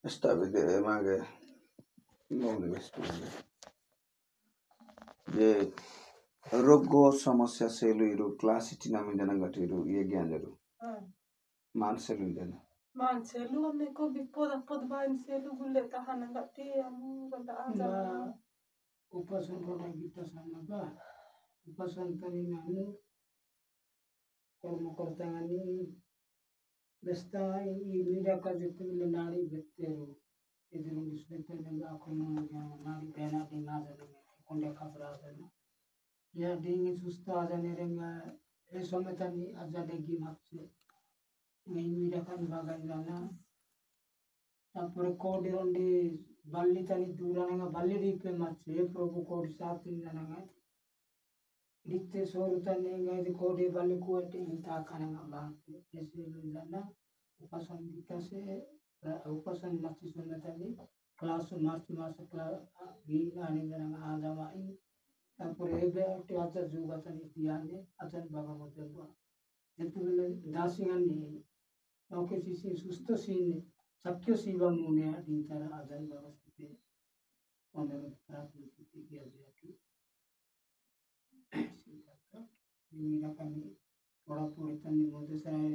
Stavi de mage non vestire je rogo समस्या सेलुइरो क्लासिटी नाम जन गटिरो ये ज्ञान जरो मान सेलु जन मान सेलु हमने को बिपद अपद बाइन सेलु गुले ताहाना गति amu ganda aja upasan roda kita sama ba upasan tani nanu कर्म करतांगनी बेस्ता ई मीडिया का जितने भी नारी बेतेरो इधर उसमें तो जब आखिर में नारी बहना डिंगा जाने कुंडे खबर आ जाने या डिंगी सुस्ता आ जाने रहेंगा ये समय तनी आजादेगी मापसे नहीं मीडिया का निभागा जाना तापर कोडी रोंडी बल्ली तनी दूर आने का बल्ली डीपे मापसे प्रभु कोडी साथ दिन जाना है डिक्ते सोर तनी गए कोडी बल्ली कुएटे इंता खाने का बात ऐसे लोग जाना उपासन दिक्कत से उपासन मस्ती सुनने तनी क्लास मार्च क्लास गी आने जाना आजा माई तापर एबे अटे आजा जुगा तनी दियाने आजा बाबा मते बा जेतुले दासिगानी ओके सिसी सुस्त सीन सक्य सीवा मुने दिनतर आजा बाबा सिते ओने प्रार्थना सिते किया जाती मीरा कमी थोड़ा पूरी तनी मोदे सराय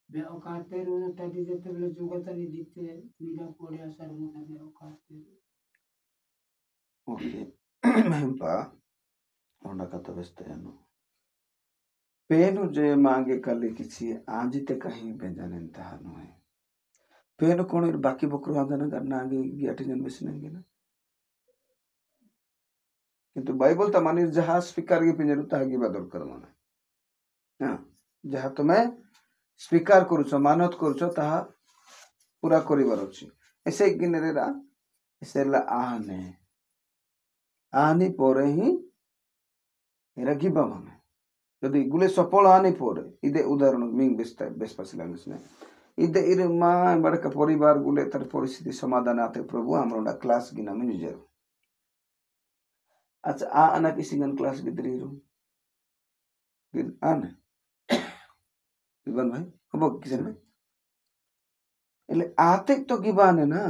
बे औकाते रो तदी जेतुले जुगा तनी दिते मीरा कोड़े असर मुने बे औकाते okay mempa onda kata vesteno पेनु जे मांगे कले किसी आजिते कहीं बेजाने तहानो है पेनु कोण बाकी बकरो आंदना करना आगे गियाटे जन बेसनेंगे ना किंतु बाइबल त मानिर जहाज स्वीकार के पिंजरु तागी बदल करमाना हां जहा तुम्हें स्वीकार करूछ मानत करूछ ताहा पूरा करिवार अछि ऐसे गिनरेरा ऐसेला आनी पोरे ही रगिबा माने यदि गुले सफल आनी पोरे इदे उदाहरण मिंग बेस्पासिलांगसने इदे इरे मा बड़का परिवार गुले तर परिस्थिति समाधान आते प्रभु हमरोडा क्लास गिना मिनिजर अच्छा आना किसिंगन क्लास गिदरीरो गिद आने इवन भाई अब किसन में એટલે આતે તો ગીબાને ના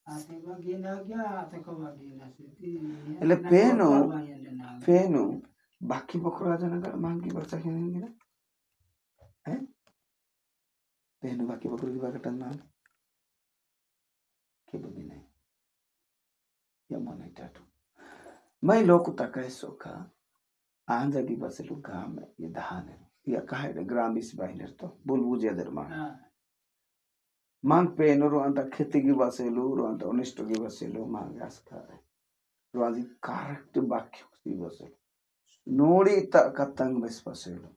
आते बगिना क्या आते को बगिना से એટલે પેનો बाकी बकरा जनगर मांगी बच्चा खेलेंगे ना हैं पेनो बाकी बकरा की बाकटन मान के बगी नहीं या मने टाटू मैं लोग तक सोखा आंजा की बसे लोग गांव में ये दहाने या कहा ग्राम इस बाइनर तो बुलबुज या दरमा मांग पेनो रो अंता खेती की बसेलू रो अंता अनिष्ट की बसेलू मांग आस का रो आदि करेक्ट बाकी की बसेलू नोड़ी कतंग बेस्पासेलू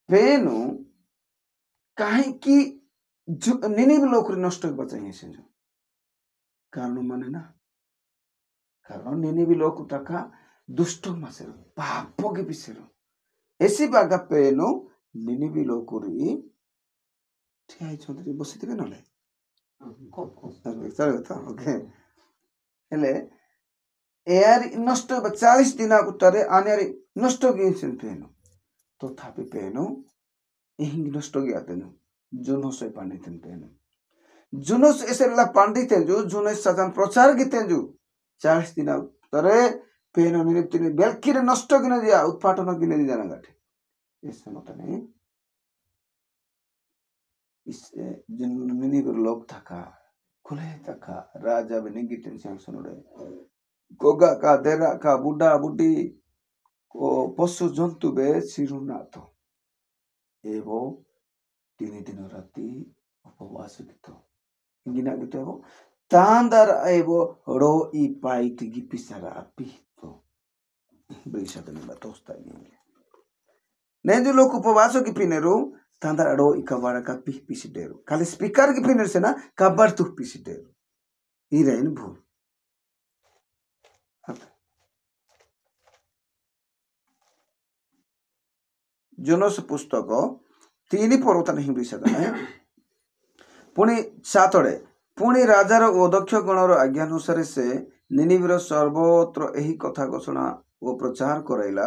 पेनो काहे की निनी भी लोग नष्ट बचाइए से जो कारण माने ना कारण निनी भी लोग तका दुष्ट मसेरो पापों के पिसेरो ऐसी बागा पेनो निनी भी लोग री ठीक है चौधरी बसी थे ना ले चलो तो ओके हेले यार नष्ट 40 दिन उतरे आने यार नष्ट गए से पेनो तो था पे पेनो यही नष्ट गया तेनो जुनो से पंडित पेनो जुनो से ऐसे ला पंडित हैं जो जुनो सजन प्रचार किते हैं जो 40 दिन उतरे पेनो निरिप्तिनी बेलकिरे नष्ट किने दिया उत्पादन किने दिया ना गाठे इस समय तो नहीं इस जिन्होंने भी लोग थका खुले थका राजा भी नहीं गिटन से सुन रहे गोगा का देरा का बुढ़ा बुढ़ी को पशु जंतु बे सिरुना तो एवो 3 दिन राती उपवास कितो इंगिना कितो एवो तांदर एवो रो ई पाइट गी पिसरा अपी तो बेशा तो नहीं बतोस्ता नहीं नहीं जो लोग उपवासों की पिनेरो तांदर रो ई कबाड़ा का पिसिडेरो खाली स्पीकर की पिनर से ना कबाड़ तू पिसिडेरो ई रहेन भूल जोनस पुस्तक 3 पर्वत नहीं बिसदा है पुणी 7 पुणी राजार अध्यक्ष गणर आज्ञानुसार से निनिवीर सर्वत्र यही कथा घोषणा और प्रचार कराइला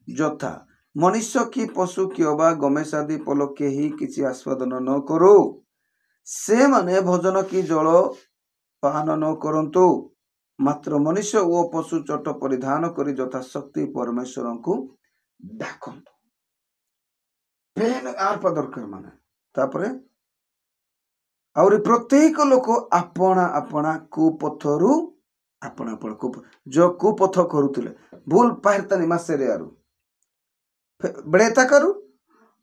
यथा मनुष्य की पशु कि गमेश आदि पल के ही किसी आस्वादन न करो से माने भोजन की जल पान न करंतु मात्र मनुष्य ओ पशु चट परिधान करी यथाशक्ति परमेश्वर को डाकंतु पेन आर पा दरकार माने तापरे और प्रत्येक लोक आपणा आपणा कुपथरु आपण आपण जो कुपथ करुले भूल पाहरतानी मासेरे आरु बेड़ेता करू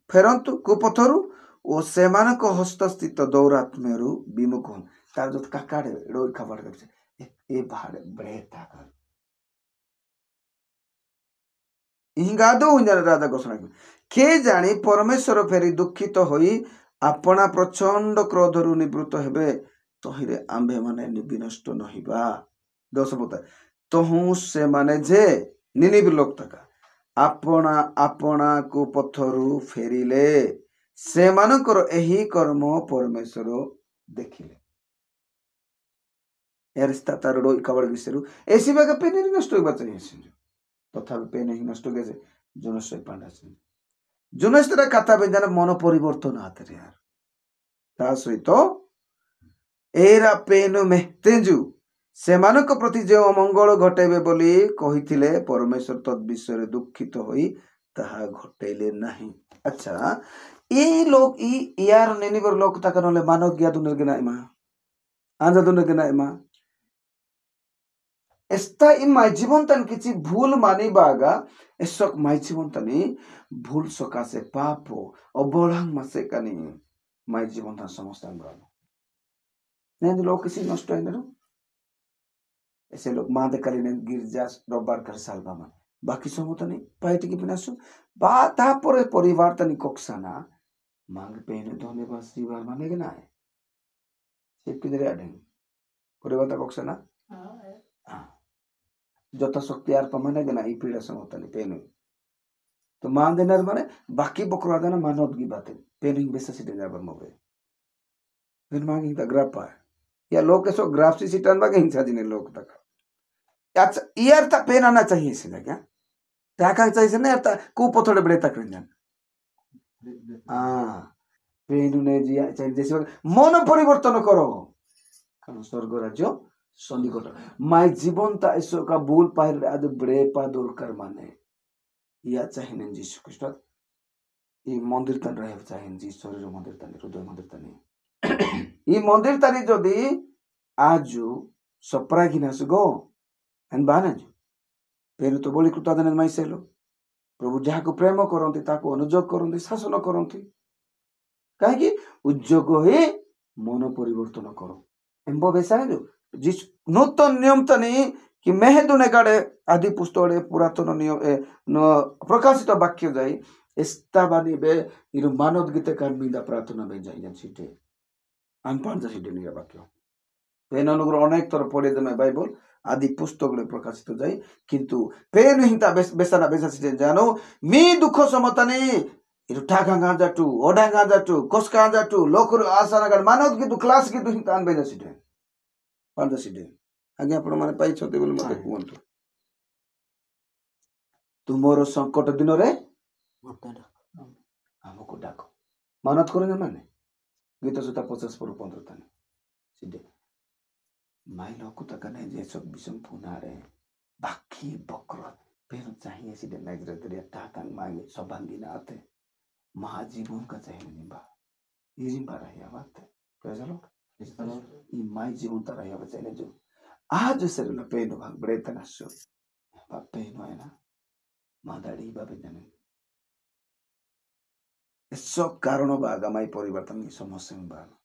फेरंतु कुपथरु ओ सेमानक हस्तस्थित दौरात्म्यरु विमुख हन तार जो काकाडे रोई खबर करछे ए बाहर बेड़ेता कर हिंगादो उन्जर राजा घोषणा के जानी परमेश्वर फेरी दुखित होई आपणा प्रचंड क्रोधरु निवृत्त हेबे तहिरे आंबे माने विनष्ट नहिबा दोष बता तहु से माने जे निनिब लोक तका आपणा आपणा को पथरु फेरिले से मानकर एही कर्म परमेश्वर देखिले एरिस्ता तार रोई कबड़ विसरु ऐसी बागा पे नहीं नष्ट होइबा चाहिए तथापि पे नहीं नष्ट गेसे जोनस पांडा से जोनस तेरा कथा बेजान मन परिवर्तन आते रे यार ता सहित एरा पेनु मेहतेजु सेमानक प्रति जे अमंगल घटेबे बोली कहिथिले परमेश्वर तद विषय दुखित होई ताहा घटेले नहीं। अच्छा ए लोग ई यार नेनिबर लोक तकनले मानव ज्ञा दुनर के नाइमा आंजा दुनर के नाइमा एस्ता इन माय जीवन तन किछि भूल मानी बागा एसक माय जीवन तनी भूल सकासे पाप अबोलांग मासे कनी माय जीवन तन समस्त अंगरानो नेन लोग किसी नष्ट हैन ऐसे लोग मादे कलिने गिरजा रबार कर सालबामा बाकी समत नहीं पाइट की बिनासु बा तापरे परिवार तनी कोक्साना मांग पेने धन्यवाद श्रीवार माने के नाय सेप किदरे आडे परिवार ता कोक्साना हां যত শক্তি আর পামানে গনা এই পীড়া সমতনি পেনু তো মান দেনার মানে বাকি বকরা দানা মানব কি বাতে পেনিং বেসা সিটে যাবার মবে फिर मांगी ता ग्रापा या लोग सो ग्राफ सी सिटन बा हिंसा जिने लोग तक अच्छा यार ता पेन आना चाहिए से क्या टाका चाहिए ना ता को पथड़े बड़े तक रंजन हां पेन ने जिया चाहिए जैसे मन परिवर्तन करो कारण स्वर्ग राज्य सन्निकट माय जीवन ता ऐसो का भूल पाहिर आद बड़े पा दूर कर माने या चाहिए जीसु ख्रीष्ट ई मंदिर तन रहे चाहिए जी शरीर मंदिर तन हृदय मंदिर तन ई मंदिर तनी जदी आजु सप्रा गिनास गो एन बानाजु पेन तो बोली कृतादन माइसेलो प्रभु जहा को प्रेम करंती ताको अनुजोग करंती शासन करंती काहे कि उद्योग हे मन परिवर्तन करो एम्बो बेसारे जो जिस नूतन नियम तनी कि मेहदुने गाड़े आदि पुस्तके पुरातन नियम प्रकाशित वाक्य जाई एस्ता बानी बे इरु मानव गीते कान मिंदा प्रार्थना बे जाई जन सिटे अनपान जा सिटे निरा वाक्य पेन अनुग्रह अनेक तर पढ़े दमे बाइबल आदि पुस्तकले प्रकाशित जाई किंतु पेन हिंता बेसाना बेसा सिटे जानो मी दुख समतनी इरु ठाका गाजाटू ओडा गाजाटू कोस्का गाजाटू लोकर आशा नगर मानव की दु क्लास की दु हिंता अन बे सिटे पांच सिटे आगे आपण माने पाई छते बोल मते कोंतो तुमरो संकट दिन रे हमको डाको मानत करे माने गीत सुता 50 पर 15 तने सिटे माई लोक तक ने जे सब विषम पुनारे बाकी बकर पेन चाहिए सिटे नजर दरिया ताकंग मांगे सबांगी ना आते महाजीवन का चाहिए निबा इरिंबा रहिया बात प्रजलो ई माई जीवन ता रहिया बचने जो आज सर न पेन भाग बड़े तनसो पेन है ना मादाड़ी बाबे जाने सब कारण बागा माई परिवर्तन की समस्या में बागा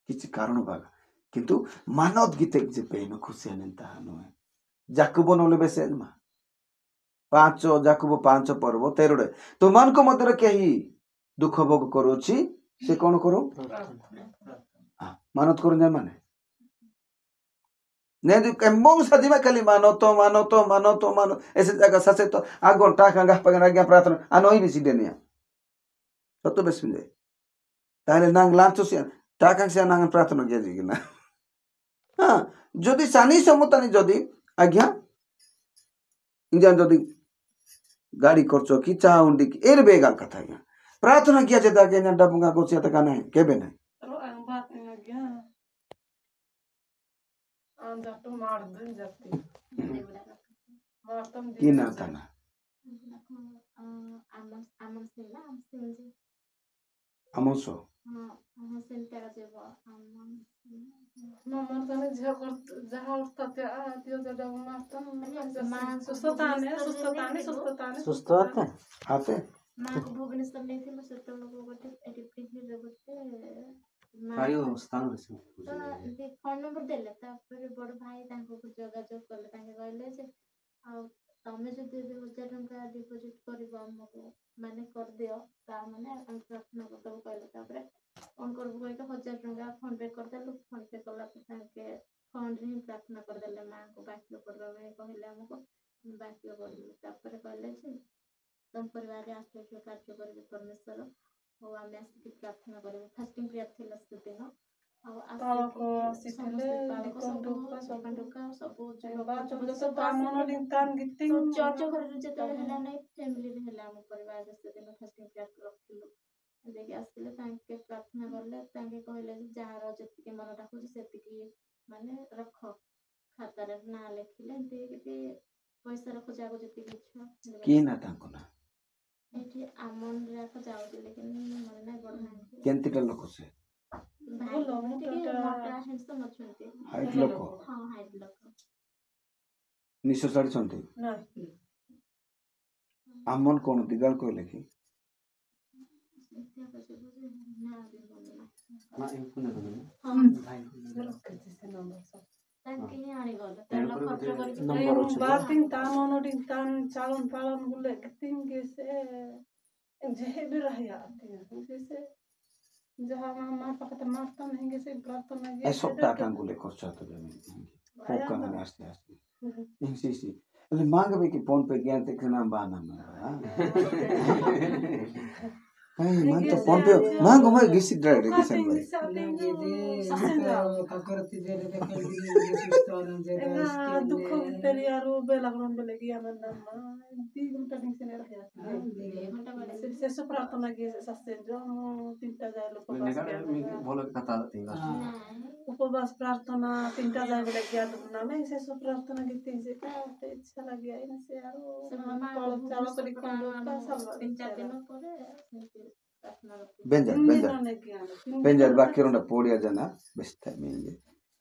किछि कारण बागा किंतु मानव गीते जे पेन खुशी अनंता नो जाकुब नले बेसे मा 5 जाकुब 5 पर्व 13 तो मन को मधुर केही दुख भोग करूची से कौन करो मानत करू ना माने ने जो केम्बोंग सजीवा खाली मानो ऐसे जगह ससे तो आगोन टाका गा पगन आज्ञा प्रार्थना अनोई बिसी देनिया तो बेस मिले ताले नांग लांचो से टाका से नांग प्रार्थना के जिगिना हां जदी सानी समतानी जदी आज्ञा इंजन जदी गाड़ी खर्च की चा उंडी की एर बेगा कथा प्रार्थना किया जेता के ना डबंगा को चेता का नहीं केबे नहीं रो ang बात नहीं आ गया आन जातो मार दे जाती मारतम की ना तना अमसो ममर तने जहा उठता ते आ दियो जदा मारतम सुस्तताने सुस्त आते మాకు భువనేశ్వర్లో ଥିଲୁ ସେତେବେଳେ ଗୋଟେ ଏଠି ପିକନିକରେ ଗୋଟେ ତ ଏମିତି ଫୋନ୍ ନମ୍ବର ଦେଲେ ତାପରେ ବଡ଼ ଭାଇ ତାଙ୍କୁ ଯୋଗାଯୋଗ କଲେ ତାଙ୍କେ କହିଲେ ଯେ ଆଉ ତମେ ଯଦି 1,000 ଟଙ୍କା ଡିପୋଜିଟ୍ କରିବ ଆମକୁ ମାନେ କରିଦିଅ ତାମାନେ ଆମେ ପ୍ରାର୍ଥନା କରିଦେବୁ କହିଲେ ତାପରେ କ'ଣ କରିବୁ କହିକି 1,000 ଟଙ୍କା ଫୋନ୍ ପେ କରିଦେଲୁ ଫୋନ୍ ପେ କଲା ପରେ ତାଙ୍କେ ଫୋନ୍ରେ ହିଁ ପ୍ରାର୍ଥନା କରିଦେଲେ ମାଆଙ୍କୁ ବାକ୍ୟ କରିବା ପାଇଁ କହିଲେ ଆମକୁ ବାକ୍ୟ କରିଦେଲୁ ତାପରେ କହିଲେ ଯେ ତମ ପରିବାରରେ ଆଶ୍ଚର୍ଯ୍ୟ କାର୍ଯ୍ୟ କରିବେ ପରମେଶ୍ୱର ଆଉ ଆମେ ଆସିକି ପ୍ରାର୍ଥନା କରିବୁ ଫାଷ୍ଟିଂ ପ୍ରେୟାର ଥିଲା ସେଦିନ ଆଉ ଆସିଥିଲେ ଚର୍ଚ୍ଚ ଘରରେ ଯେତେବେଳେ ହେଲା ନାହିଁ ଫ୍ୟାମିଲିରେ ହେଲା ଆମ ପରିବାରରେ ସେଦିନ ଫାଷ୍ଟିଂ ପ୍ରେୟାର ରଖିଲୁ ଦେଇକି ଆସିଥିଲେ ତାଙ୍କେ ପ୍ରାର୍ଥନା କଲେ ତାଙ୍କେ କହିଲେ ଯେ ଯାହାର ଯେତିକି ମନ ଡାକୁଛି ସେତିକି ମାନେ ରଖ ଖାତାରେ ନାଁ ଲେଖିଲେ ଏମିତି ପଇସା ରଖ ଯାହାକୁ ଯେତିକି ଇଚ୍ଛା की ना ताको ना ଏଠି ଆମନରେ ଆକ ଯାଉଛି ଲେକିନ ମନେ ନାହିଁ ବଡ଼ ନାହିଁ केंतिटा लोक से ଭାଇ ଟିକେ ମୋଟା ହ୍ୟାଣ୍ଡସମ୍ ଅଛନ୍ତି हाइट लोक ହଁ ହାଇଟ୍ ଲୋକ निश्चय साड़ी छंती नहीं आमन कोन दिगाल कहले कि ତାଙ୍କେ ହିଁ ଆଣିଗଲେ ତେଲ ଖର୍ଚ୍ଚ କରିକି बातिंग तान ओनोटिंग तान चालन पालन गुले कितिंग से जेहे भी रही आती है जैसे जहाँ मार पकते मारता नहीं कैसे प्रार्थना ए सब टाटा गुले खर्चा तो जमी पोका ना आस्ते आस्ते इंसी એટલે માંગ ભાઈ કે ફોન પે ગયા તે ના બાના Ay, manto phone pe mang ko mai gisi dra re kisan bai. दुख तेरियारो बेला ग्रहण बेले गया नंदा मा 2 घंटा दिन से रह जाता है से सब प्रार्थना किए सस्ते जो 3टा जाय लोग उपवास प्रार्थना 3टा जाय बेले गया ना मैं से सब प्रार्थना की से का इच्छा लगी आई से यारो कल चालो करी कोन का सब 3-4 दिन ପରେ बेंजर बाकी रोंडा पोड़िया जाना बेस्ता मिले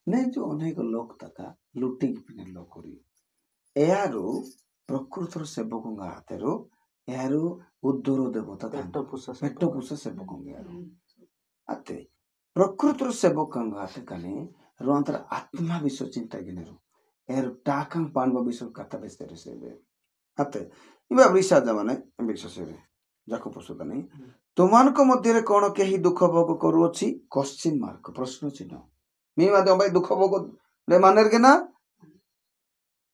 नहीं जो अनेक लोक तका लुटी पिने लोक करी एयारो प्रकृतर सेवकंगा हातेरो एयारो उद्धर देवता पेट्टो पुसा सेवकंगा यारो आते प्रकृतर सेवकंगा हाते कने रोंतर आत्मा विश्व चिंता गिनेरो एयारो टाकं पानवा विश्व कथा बेस्तेरे सेबे आते इबा रिसा जमाने विश्व सेबे जाको पसुता नहीं तुमको मध्य कौन कहीं दुख भोग करुअछि क्वेश्चन मार्क प्रश्न चिन्ह मी माध्यम भाई दुख भोग ले मानेर के ना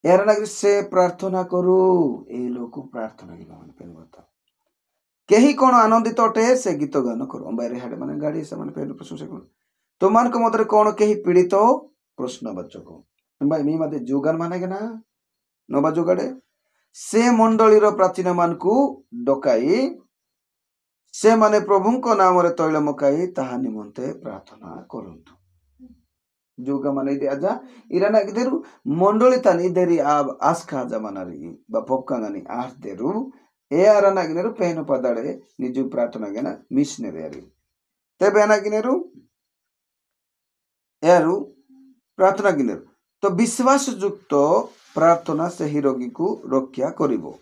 यार लगे से प्रार्थना करू ए लोक प्रार्थना की मान पेन बता कहीं कौन आनंदित अटे से गीत गान करू बाहर हाडे माने गाड़ी से माने पेन प्रश्न से तुमको मध्य कौन कहीं पीड़ित प्रश्नवाचक भाई मी माते जोगान माने के ना नबा जोगाड़े से मंडलीर प्राचीन मान को डकाई से माने प्रभु को नाम रे तैल मकाई ताहा निमंते प्रार्थना करंतु जोगा माने दे आजा इराना इदेरु मंडली तान इदेरी आब आस्का जमानारी बा पक्कांगानी आठ देरु ए आराना गिनेरु पेन पदाड़े निजु प्रार्थना गेना मिशनरी यारी तेबे आना गिनेरु यारु प्रार्थना गिनेरु तो विश्वास युक्त प्रार्थना से ही रोगी को रक्षा करिवो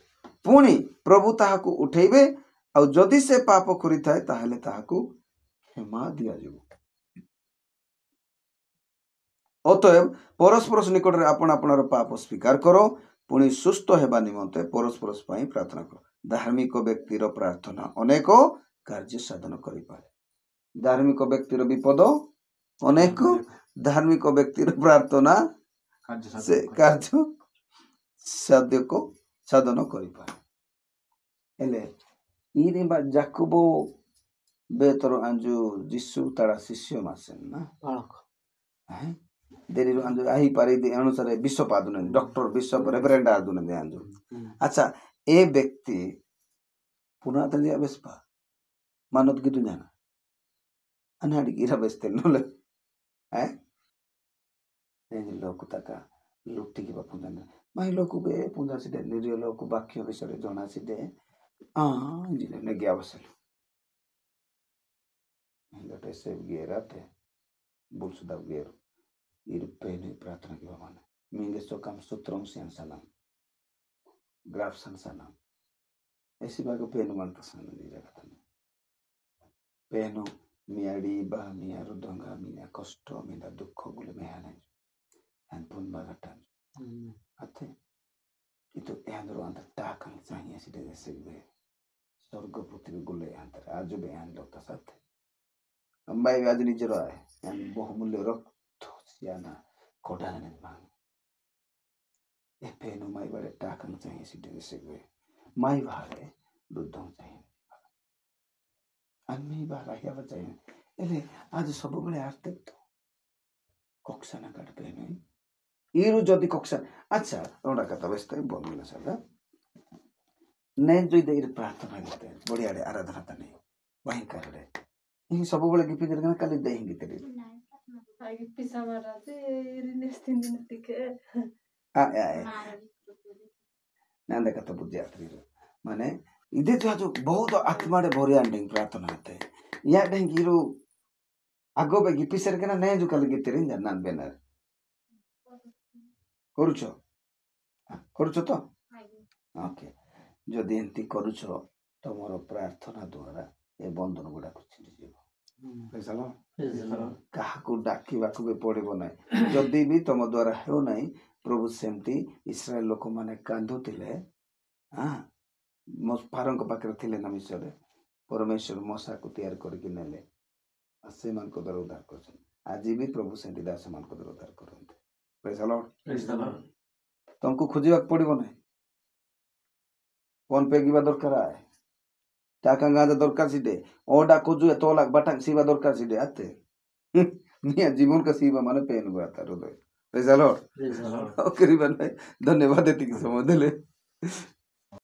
पुणी प्रभु ताहाकु उठेबे और जदि से पाप करि थाए ताहले ताहाकु क्षमा दिया जाबो अतएव परस्पर निकट रे आपण आपणार पाप स्वीकार करो पुणी सुस्थ हेबा निमंते परस्पर पई प्रार्थना करो धार्मिक व्यक्तिर प्रार्थना अनेक कार्य साधन करि पारे धार्मिक व्यक्तिर विपद अनेक धार्मिक व्यक्तिर प्रार्थना से कार्य साधन करि पारे एले ini ba Jakobo betoro anju jisu tara शिष्य मासेन ना बालक है देरी अंजु आही पारी दे अनुसार विश्व पादुन डॉक्टर विश्व रेवरेंड आदुन दे अंजु अच्छा ए व्यक्ति पुनः तंदिया बेसपा ମାନତ କି ତୁ ଜାନା अनाड़ी गिरा बेचते नले हैं नहीं लोग तका लुटी की बापू जाने माही लोग बे पुंजा से दे निरियो लोग बाकी विषय जना से दे जिने ने गया बसल इंगटे से गेराते बुल्सुदा गेर इरुपे ने प्रार्थना की बाबा ने मिंगे सो काम सूत्रों से अंसना ग्राफ संसना ऐसी बात को पेन मन पसंद नहीं रखता पेनो मियाड़ी बा मिया रुदंगा मिया कष्ट मिया दुख गुले मेहने एन पुन बागटान आते itu ehandro antar takang sahnya si dede segwe sorgo putri gulle antar ajo be an lokta sate ambai ajo ni jero ay an bohmulle rokto siana kodane mang e peno mai bare takang sahnya si dede segwe mai vale dudong sahnya anmi ba rahya bacain ele ajo सबबेले आर्ते तो कक्षाना काट पेनो इरु जति कक्षा अच्छा एउटा कथा व्यस्त बोल्नु छ ल नै जोइ दे प्रार्थना गर्दै बढी आडे आराधना त नै भयंकर रे इ सबबेले गिपि दिरगना काली दे हिंगी तेरे आगे पिसा मारा से रिनेस तीन दिन टिके आ नंद कथा बुद्धि आत्री माने इदे तो आज बहुत आत्मा रे भरि आंडिंग प्रार्थना होते या ढंगिरो आगो बे गिपि सरकना नै जो काली गिते रिन जानन बेनर କରୁଛ ତ ଓକେ ଯଦି ଏମିତି କରୁଛ ତମର ପ୍ରାର୍ଥନା ଦ୍ୱାରା ଏ ବନ୍ଧନ ଗୁଡାକ ଛିଣ୍ଡିଯିବ କାହାକୁ ଡାକିବାକୁ ବି ପଡିବ ନାହିଁ ଯଦି ବି ତମ ଦ୍ୱାରା ହେଉନାହିଁ ପ୍ରଭୁ ସେମିତି ଇସ୍ରାଏଲ ଲୋକମାନେ କାନ୍ଦୁଥିଲେ ଫାରୋଙ୍କ ପାଖରେ ଥିଲେ ନା ମିଶରେ ପରମେଶ୍ୱର ମଶାକୁ ତିଆରି କରିକି ନେଲେ ସେମାନଙ୍କ ଦ୍ୱାରା ଉଦ୍ଧାର କରୁଛନ୍ତି ଆଜି ବି ପ୍ରଭୁ ସେମିତି ଦାସମାନଙ୍କ ଦ୍ୱାରା ଉଦ୍ଧାର କରନ୍ତି तुमको खोजा पड़ो ना फोन पे की दरकार है टाका गाँजा दरकार सीधे ओडा खोजु तो लाख बाटांग सीवा दरकार सीधे आते मिया जीवन का सीवा माने पेन हुआ था हृदय प्रेज द लॉर्ड ओके भाई धन्यवाद देती समय दिले